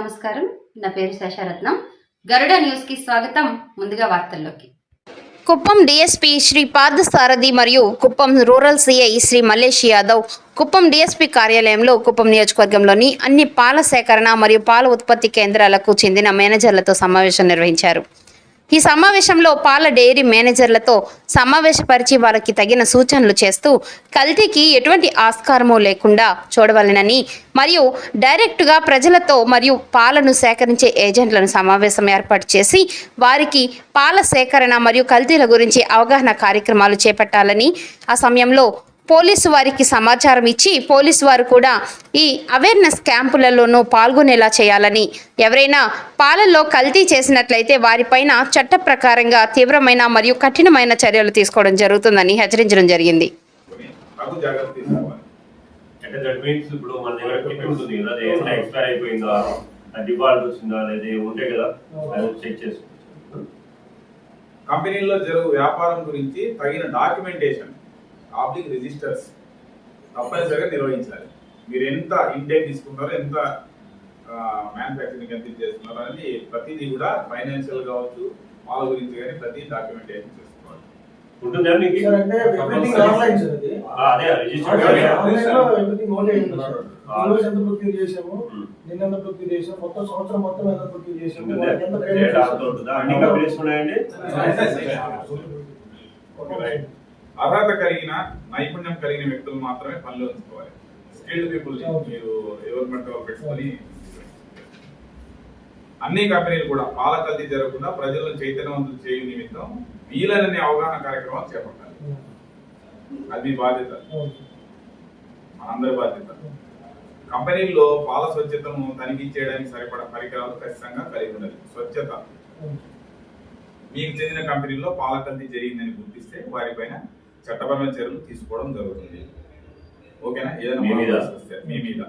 నమస్కారం. నా పేరు శేషరత్నం. గరుడ న్యూస్ కి స్వాగతం. ముందుగా వార్తల్లోకి. కుప్పం డీఎస్పీ శ్రీ పార్థసారథి మరియు Kuppam rural CI Shri Mallesh Yadav Kuppam DSP కార్యాలయంలో కుప్పం నియోజకవర్గంలోని అన్ని పాల సేకరణ మరియు పాల ఉత్పత్తి కేంద్రాలకు చెందిన మేనేజర్లతో సమావేశం నిర్వహించారు. ఈ సమావేశంలో పాల డైరీ మేనేజర్లతో సమావేశపరిచి వారికి తగిన సూచనలు చేస్తూ కల్తీకి ఎటువంటి ఆస్కారము లేకుండా చూడవలెనని మరియు డైరెక్టుగా ప్రజలతో మరియు పాలను సేకరించే ఏజెంట్లను సమావేశం ఏర్పాటు చేసి వారికి పాల సేకరణ మరియు కల్తీల గురించి అవగాహన కార్యక్రమాలు చేపట్టాలని, ఆ సమయంలో పోలీసు వారికి సమాచారం ఇచ్చి పోలీసు వారు కూడా ఈ అవేర్నెస్ క్యాంపులలోనూ పాల్గొనేలా చేయాలని, ఎవరైనా పాలల్లో కల్తీ చేసినట్లయితే వారిపైన చట్ట ప్రకారంగా తీవ్రమైన మరియు కఠినమైన చర్యలు తీసుకోవడం జరుగుతుందని హెచ్చరించడం జరిగింది. కంపెనీలో జరుగు వ్యాపారం గురించి తగిన డాక్యుమెంటేషన్ పబ్లిక్ రిజిస్టర్స్ తప్పనిసరిగా నిర్వహించాలి. మీరు ఎంత ఇంటేక్ తీసుకుంటారో, ఎంత మ్యానుఫ్యాక్చరింగ్ ఎంత చేస్తున్నారో అనేది ప్రతిదీ కూడా ఫైనాన్షియల్ కావచ్చు, వాళ్ళ గురించి కానీ ప్రతి డాక్యుమెంటేషన్ చేసుకోవాలి. అర్హత కలిగిన నైపుణ్యం కలిగిన వ్యక్తులు మాత్రమే పనిలో ఉంచుకోవాలి. స్కిల్డ్ పీపుల్ మీరు ఎవరిమెంట్ పెట్టుకొని అన్ని కంపెనీలు కూడా పాల కల్తీ జరగకుండా ప్రజలను చైతన్యవంతులు చేయు నిమిత్తం వీలైనన్ని అవగాహన కార్యక్రమాలు చేపట్టాలి. అది మీ బాధ్యత, మనందరి బాధ్యత. కంపెనీల్లో పాల స్వచ్ఛతను తనిఖీ చేయడానికి సరిపడా పరికరాలు ఖచ్చితంగా కలిగి ఉండాలి. స్వచ్ఛత మీకు చెందిన కంపెనీల్లో పాల కల్తీ జరిగిందని గుర్తిస్తే వారిపైన చట్టపరమైన చర్యలు తీసుకోవడం జరుగుతుంది. ఓకేనా? ఏదైనా మీ మీద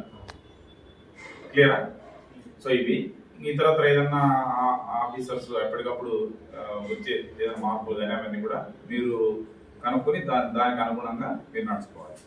క్లియరా? సో ఇవి ఇతరత్ర ఏదన్నా ఆఫీసర్స్ ఎప్పటికప్పుడు వచ్చే ఏదైనా మార్పులు కానీ అవన్నీ కూడా మీరు కనుక్కొని దానికి అనుగుణంగా మీరు నడుచుకోవాలి.